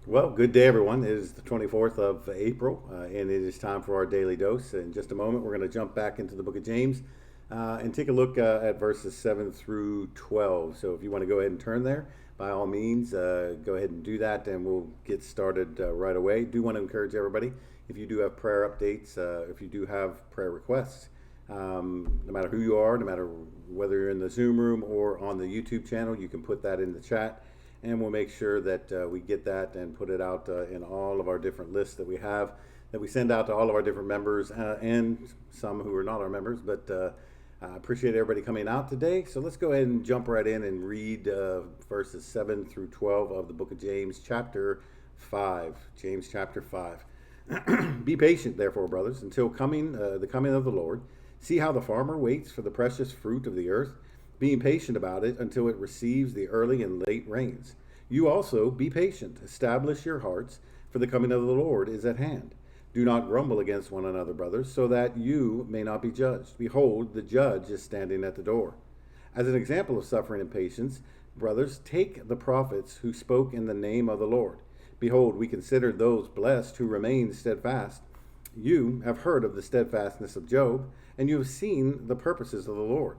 Well, good day, everyone. It is the 24th of April, and it is time for our daily dose. In just a moment, we're going to jump back into the book of James and take a look at verses 7 through 12. So, if you want to go ahead and turn there, by all means, go ahead and do that, and we'll get started right away. Do want to encourage everybody, if you do have prayer updates, if you do have prayer requests, no matter who you are, no matter whether you're in the Zoom room or on the YouTube channel, you can put that in the chat and we'll make sure that we get that and put it out in all of our different lists that we have that we send out to all of our different members and some who are not our members. But I appreciate everybody coming out today. So let's go ahead and jump right in and read verses 7 through 12 of the book of James, chapter 5. James, chapter 5. Be patient, therefore, brothers, until the coming of the Lord. See how the farmer waits for the precious fruit of the earth, being patient about it until it receives the early and late rains. You also be patient, establish your hearts, for the coming of the Lord is at hand. Do not grumble against one another, brothers, so that you may not be judged. Behold, the judge is standing at the door. As an example of suffering and patience, brothers, take the prophets who spoke in the name of the Lord. Behold, we consider those blessed who remain steadfast. You have heard of the steadfastness of Job, and you have seen the purposes of the Lord,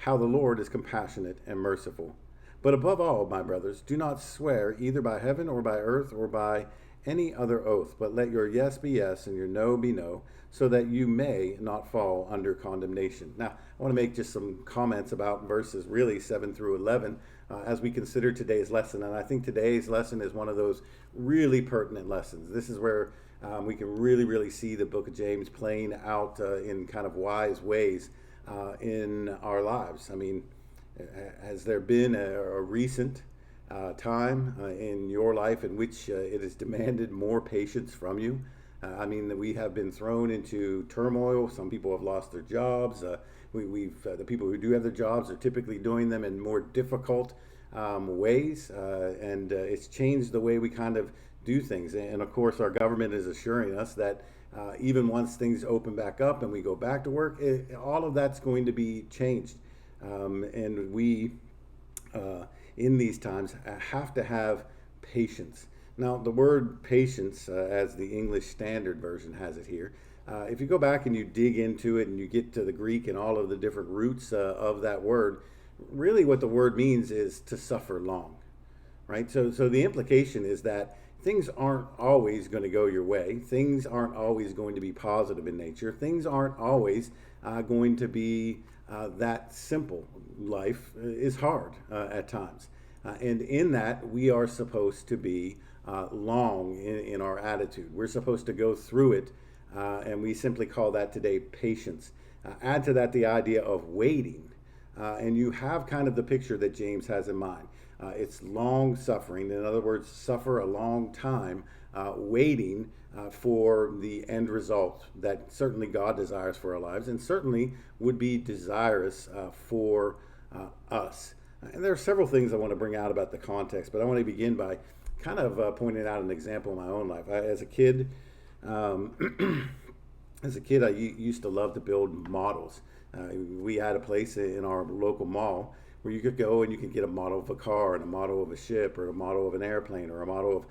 how the Lord is compassionate and merciful. But above all, my brothers, do not swear either by heaven or by earth or by any other oath, but let your yes be yes and your no be no, so that you may not fall under condemnation. Now, I want to make just some comments about verses really 7 through 11 as we consider today's lesson. And I think today's lesson is one of those really pertinent lessons. This is where we can really see the book of James playing out in kind of wise ways in our lives. I mean, has there been a recent time in your life in which it has demanded more patience from you? I mean, we have been thrown into turmoil. Some people have lost their jobs. The people who do have their jobs are typically doing them in more difficult ways, and it's changed the way we kind of do things. And of course, our government is assuring us that even once things open back up and we go back to work, all of that's going to be changed. And we, in these times, have to have patience. Now, the word patience, as the English Standard Version has it here, if you go back and you dig into it and you get to the Greek and all of the different roots of that word, really what the word means is to suffer long, right? So the implication is that things aren't always going to go your way. Things aren't always going to be positive in nature. Things aren't always going to be that simple. Life is hard at times. And in that, we are supposed to be long in our attitude. We're supposed to go through it, and we simply call that today patience. Add to that the idea of waiting, and you have kind of the picture that James has in mind. It's long suffering. In other words, suffer a long time waiting for the end result that certainly God desires for our lives and certainly would be desirous for us. And there are several things I want to bring out about the context, but I want to begin by kind of pointing out an example in my own life. As a kid, um, I used to love to build models. We had a place in our local mall where you could go and you could get a model of a car and a model of a ship or a model of an airplane or a model of,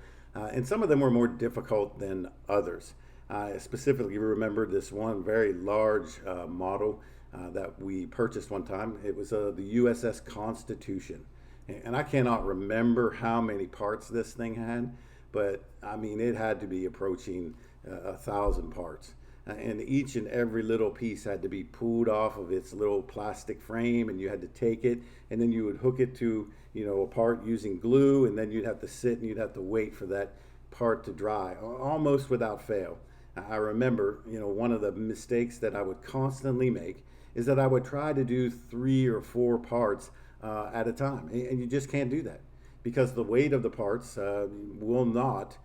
and some of them were more difficult than others. I specifically remember this one very large model that we purchased one time. It was the USS Constitution. And I cannot remember how many parts this thing had, but I mean, it had to be approaching 1,000 parts. And each and every little piece had to be pulled off of its little plastic frame, and you had to take it, and then you would hook it to, a part using glue, and then you'd have to sit and you'd have to wait for that part to dry, almost without fail. I remember, one of the mistakes that I would constantly make is that I would try to do 3 or 4 parts at a time, and you just can't do that because the weight of the parts will not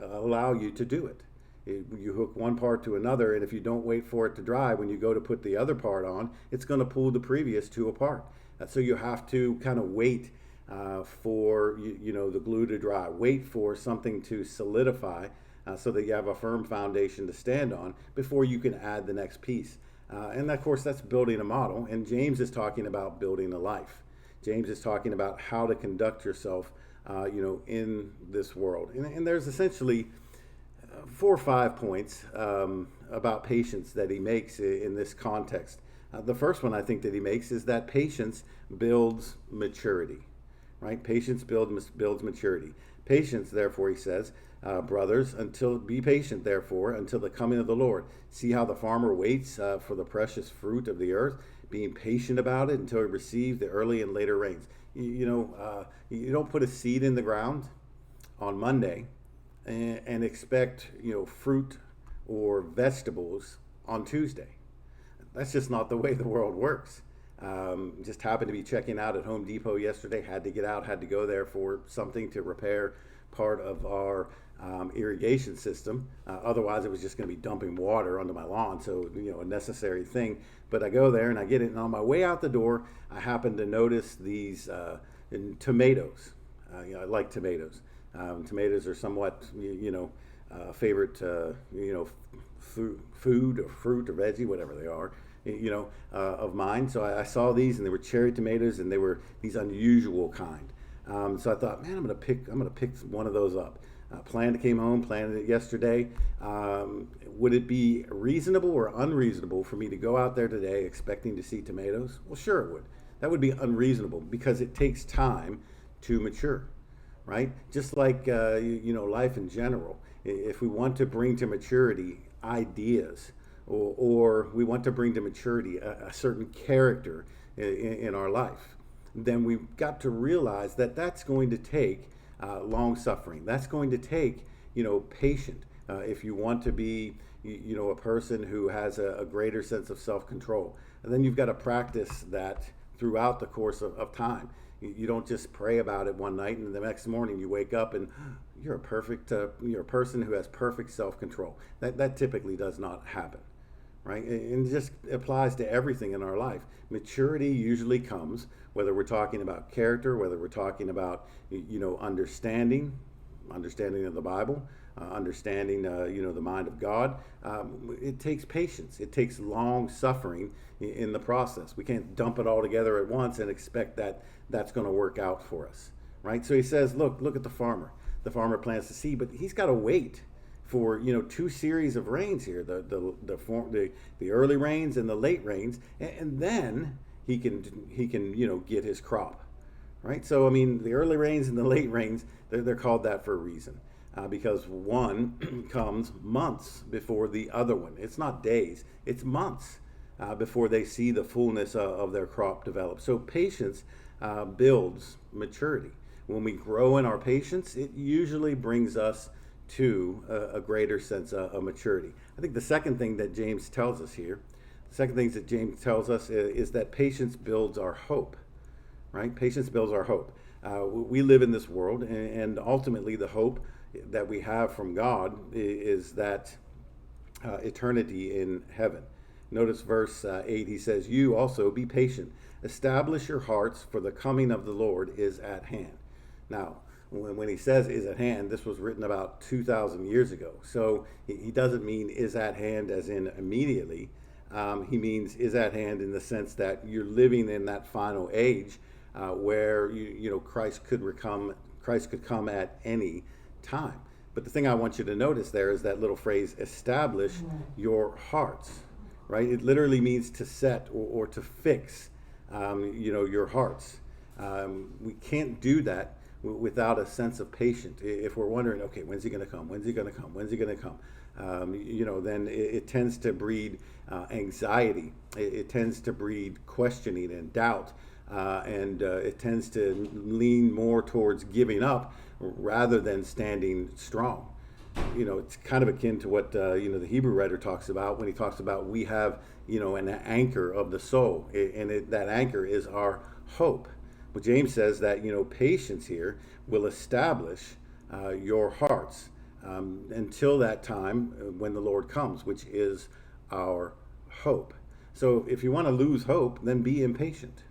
allow you to do it. You hook one part to another, and if you don't wait for it to dry, when you go to put the other part on, it's going to pull the previous two apart. So you have to kind of wait for the glue to dry. Wait for something to solidify so that you have a firm foundation to stand on before you can add the next piece. And of course, that's building a model. And James is talking about building a life. James is talking about how to conduct yourself in this world. And there's essentially 4 or 5 points about patience that he makes in this context. The first one I think that he makes is that patience builds maturity, right? Patience builds maturity. Patience, therefore, he says, brothers, be patient, therefore, until the coming of the Lord. See how the farmer waits for the precious fruit of the earth, being patient about it until he receives the early and later rains. You don't put a seed in the ground on Monday and expect fruit or vegetables on Tuesday. That's just not the way the world works. Just happened to be checking out at Home Depot yesterday. Had to get out, had to go there for something to repair part of our irrigation system. Otherwise, it was just going to be dumping water onto my lawn. So, a necessary thing. But I go there and I get it. And on my way out the door, I happen to notice these tomatoes. I like tomatoes. Tomatoes are somewhat, favorite, food or fruit or veggie, whatever they are, of mine. So I saw these, and they were cherry tomatoes, and they were these unusual kind. So I thought, man, I'm gonna pick one of those up. Planted it yesterday. Would it be reasonable or unreasonable for me to go out there today expecting to see tomatoes? Well, sure it would. That would be unreasonable because it takes time to mature, right? Just like life in general. If we want to bring to maturity ideas, or we want to bring to maturity a certain character in our life, then we've got to realize that that's going to take long suffering. That's going to take patient. If you want to be a person who has a greater sense of self-control, and then you've got to practice that throughout the course of time. You don't just pray about it one night and the next morning you wake up and you're a person who has perfect self-control. That typically does not happen, right? And it just applies to everything in our life. Maturity usually comes, whether we're talking about character, whether we're talking about understanding of the Bible, understanding the mind of God. It takes patience. It takes long suffering in the process. We can't dump it all together at once and expect that that's going to work out for us, right? So he says, look at the farmer. The farmer plants the seed, but he's got to wait for 2 series of rains here, the early rains and the late rains, and then he can get his crop, right? So I mean, the early rains and the late rains, they're called that for a reason, because one comes months before the other one. It's not days, it's months before they see the fullness of their crop develop. So patience builds maturity. When we grow in our patience, it usually brings us to a greater sense of maturity. I think the second thing that James tells us here, is that patience builds our hope, right? Patience builds our hope. We live in this world, and ultimately the hope that we have from God is that eternity in heaven. Notice verse 8, he says, you also be patient. Establish your hearts, for the coming of the Lord is at hand. Now, when he says is at hand, this was written about 2,000 years ago. So he doesn't mean is at hand as in immediately. He means is at hand in the sense that you're living in that final age where Christ could come at any time. But the thing I want you to notice there is that little phrase, establish your hearts, right? It literally means to set or to fix, your hearts. We can't do that without a sense of patience. If we're wondering, okay, when's he going to come? When's he going to come? When's he going to come? Then it tends to breed anxiety. It tends to breed questioning and doubt. And it tends to lean more towards giving up rather than standing strong. It's kind of akin to what the Hebrew writer talks about when he talks about we have an anchor of the soul, and that anchor is our hope. But James says that patience here will establish your hearts until that time when the Lord comes, which is our hope. So if you want to lose hope, then be impatient,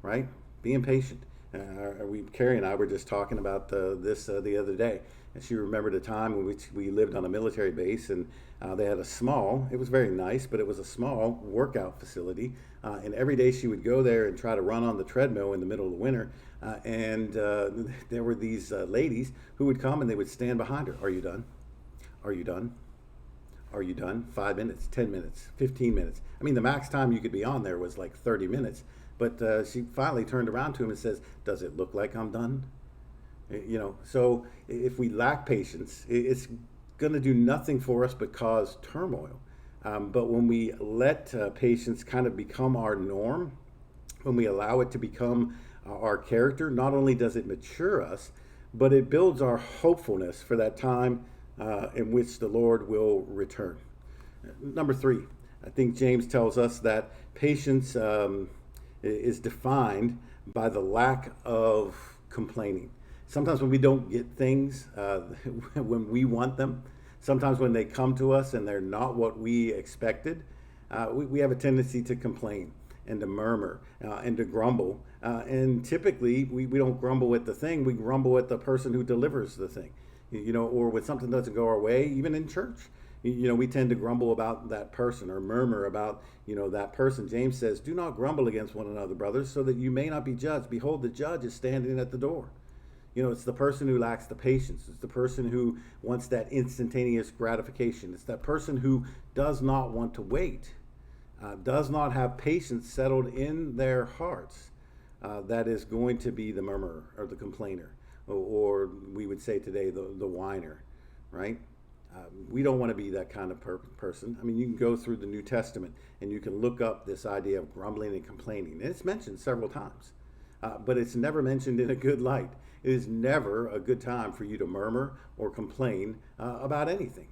right? Be impatient. Carrie and I were just talking about this the other day, and she remembered a time in which we lived on a military base, and they had a small. It was very nice, but it was a small workout facility, and every day she would go there and try to run on the treadmill in the middle of the winter. And there were these ladies who would come and they would stand behind her. Are you done? Are you done? Are you done? 5 minutes, 10 minutes, 15 minutes. I mean, the max time you could be on there was like 30 minutes. But she finally turned around to him and says, "Does it look like I'm done?" So if we lack patience, it's going to do nothing for us but cause turmoil. But when we let patience kind of become our norm, when we allow it to become our character, not only does it mature us, but it builds our hopefulness for that time in which the Lord will return. Number three, I think James tells us that patience is defined by the lack of complaining. Sometimes when we don't get things when we want them, sometimes when they come to us and they're not what we expected, we have a tendency to complain and to murmur and to grumble. And typically, we don't grumble at the thing, we grumble at the person who delivers the thing. Or when something doesn't go our way, even in church. We tend to grumble about that person or murmur about, that person. James says, "Do not grumble against one another, brothers, so that you may not be judged. Behold, the judge is standing at the door." It's the person who lacks the patience. It's the person who wants that instantaneous gratification. It's that person who does not want to wait, does not have patience settled in their hearts. That is going to be the murmurer or the complainer, or we would say today, the whiner, right? We don't want to be that kind of person. I mean, you can go through the New Testament and you can look up this idea of grumbling and complaining. And it's mentioned several times, but it's never mentioned in a good light. It is never a good time for you to murmur or complain about anything.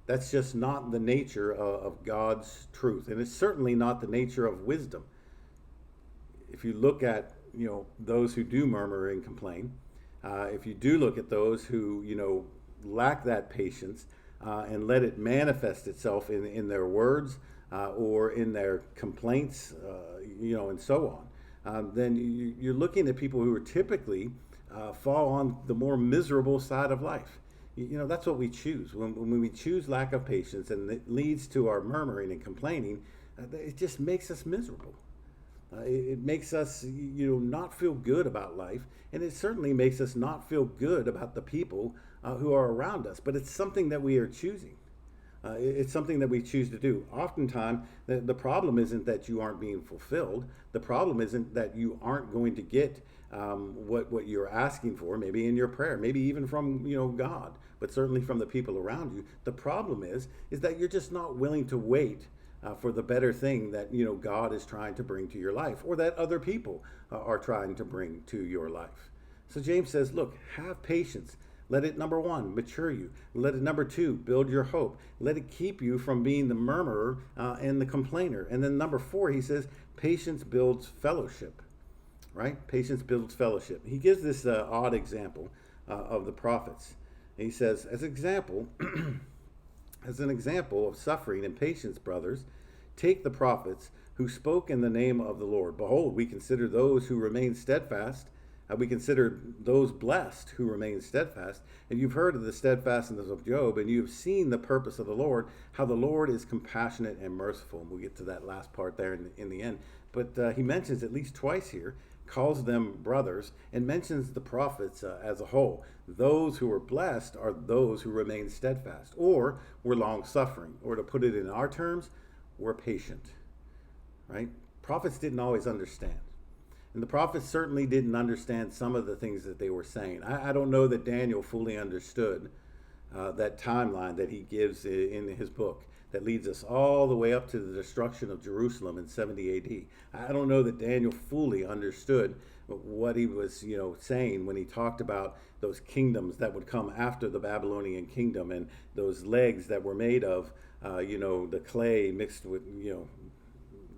That's just not the nature of God's truth. And it's certainly not the nature of wisdom. If you look at, those who do murmur and complain, if you do look at those who, lack that patience and let it manifest itself in their words or in their complaints, and so on, then you're looking at people who are typically fall on the more miserable side of life. That's what we choose. When we choose lack of patience and it leads to our murmuring and complaining, it just makes us miserable. It makes us, not feel good about life, and it certainly makes us not feel good about the people who are around us. But it's something that we are choosing. It's something that we choose to do. Oftentimes, the problem isn't that you aren't being fulfilled. The problem isn't that you aren't going to get what you're asking for, maybe in your prayer, maybe even from God, but certainly from the people around you. The problem is that you're just not willing to wait for the better thing that God is trying to bring to your life, or that other people are trying to bring to your life. So James says, look, have patience. Let it, number one, mature you. Let it, number two, build your hope. Let it keep you from being the murmurer and the complainer. And then number four, he says, patience builds fellowship, right? Patience builds fellowship. He gives this odd example of the prophets. And he says, as an example of suffering and patience, brothers, take the prophets who spoke in the name of the Lord. Behold, we consider those who remain steadfast. We consider those blessed who remain steadfast. And you've heard of the steadfastness of Job, and you've seen the purpose of the Lord, how the Lord is compassionate and merciful. And we'll get to that last part there in the end. But he mentions at least twice here, calls them brothers, and mentions the prophets as a whole. Those who are blessed are those who remain steadfast, or we're long-suffering, or to put it in our terms, we're patient, right? Prophets didn't always understand. And the prophets certainly didn't understand some of the things that they were saying. I don't know that Daniel fully understood that timeline that he gives in his book that leads us all the way up to the destruction of Jerusalem in 70 AD. I don't know that Daniel fully understood what he was, saying when he talked about those kingdoms that would come after the Babylonian kingdom, and those legs that were made of, the clay mixed with,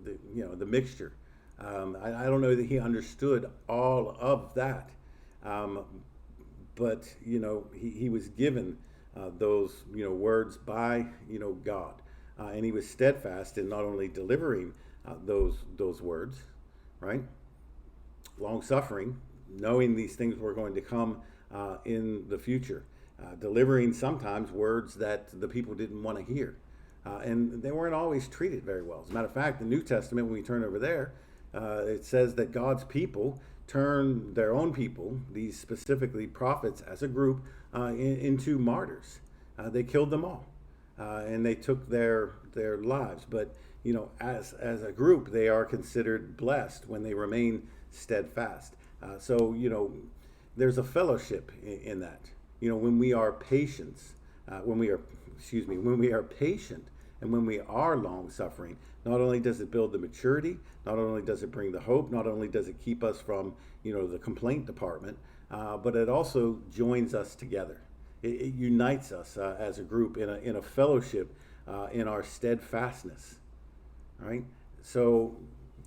the mixture. I don't know that he understood all of that, but he was given those words by God, and he was steadfast in not only delivering those words, right? Long suffering, knowing these things were going to come in the future, delivering sometimes words that the people didn't want to hear. And they weren't always treated very well. As a matter of fact, the New Testament, when we turn over there, it says that God's people turned their own people, these specifically prophets as a group, into martyrs. They killed them all, and they took their lives. But as a group, they are considered blessed when they remain steadfast. So there's a fellowship in that. When we are patient, when we are patient and when we are long suffering, not only does it build the maturity, not only does it bring the hope, not only does it keep us from the complaint department, but it also joins us together. It unites us as a group in a fellowship in our steadfastness. All right. So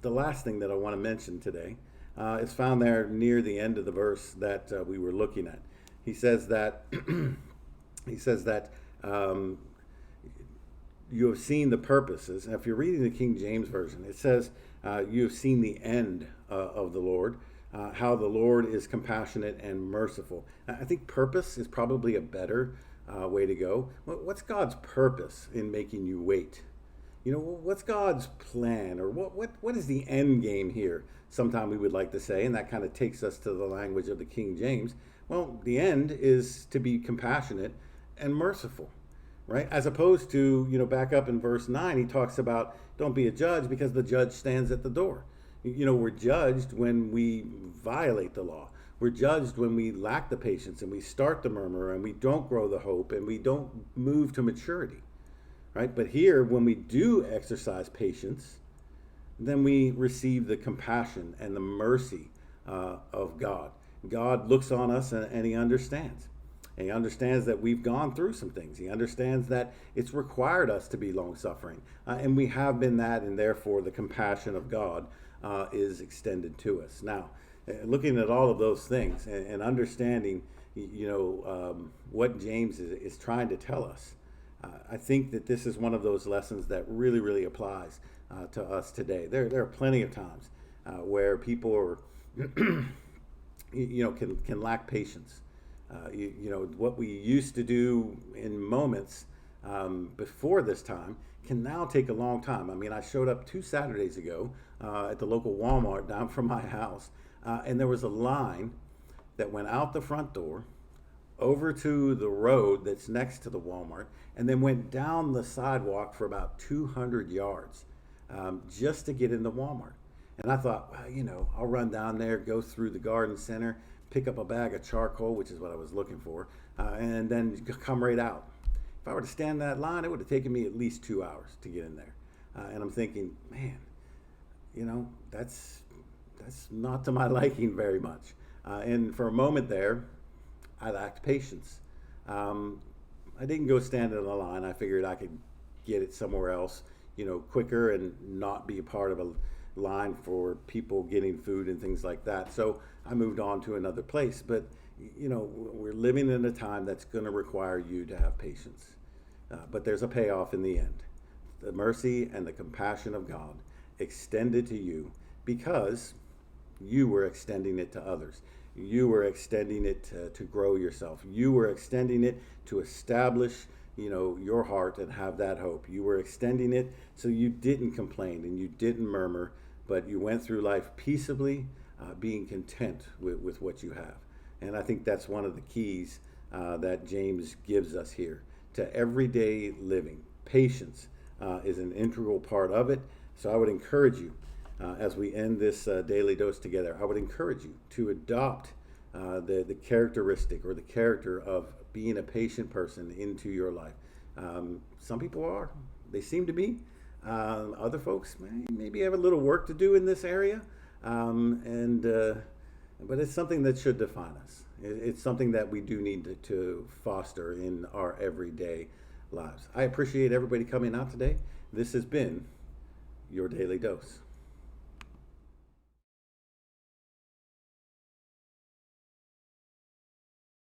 the last thing that I want to mention today is found there near the end of the verse that we were looking at. He says that you have seen the purposes. And if you're reading the King James Version, it says you have seen the end of the Lord, how the Lord is compassionate and merciful. I think purpose is probably a better way to go. What's God's purpose in making you wait? What's God's plan, or what is the end game here? Sometime we would like to say, and that kind of takes us to the language of the King James. Well, the end is to be compassionate and merciful, right? As opposed to, back up in verse 9, he talks about don't be a judge because the judge stands at the door. We're judged when we violate the law. We're judged when we lack the patience and we start to murmur and we don't grow the hope and we don't move to maturity, right? But here, when we do exercise patience, then we receive the compassion and the mercy of God. God looks on us and he understands. And he understands that we've gone through some things. He understands that it's required us to be long-suffering. And we have been that, and therefore the compassion of God is extended to us. Now, looking at all of those things and understanding, what James is trying to tell us, I think that this is one of those lessons that really, really applies to us today. There are plenty of times where people are, can lack patience. What we used to do in moments before this time can now take a long time. I mean, I showed up 2 Saturdays ago at the local Walmart down from my house, and there was a line that went out the front door, over to the road that's next to the Walmart, and then went down the sidewalk for about 200 yards just to get into Walmart. And I thought, well, I'll run down there, go through the garden center, pick up a bag of charcoal, which is what I was looking for, and then come right out. If I were to stand in that line, it would have taken me at least 2 hours to get in there. And I'm thinking, man, that's not to my liking very much. And for a moment there, I lacked patience. I didn't go stand in the line. I figured I could get it somewhere else, quicker and not be a part of a line for people getting food and things like that. So I moved on to another place. But, we're living in a time that's going to require you to have patience. But there's a payoff in the end. The mercy and the compassion of God extended to you because you were extending it to others. You were extending it to grow yourself. You were extending it to establish, your heart and have that hope. You were extending it so you didn't complain and you didn't murmur, but you went through life peaceably, being content with what you have. And I think that's one of the keys that James gives us here to everyday living. Patience is an integral part of it. So I would encourage you, as we end this daily dose together, I would encourage you to adopt the characteristic or the character of being a patient person into your life. Some people are. They seem to be. Other folks maybe have a little work to do in this area. But it's something that should define us. It's something that we do need to foster in our everyday lives. I appreciate everybody coming out today. This has been your Daily Dose.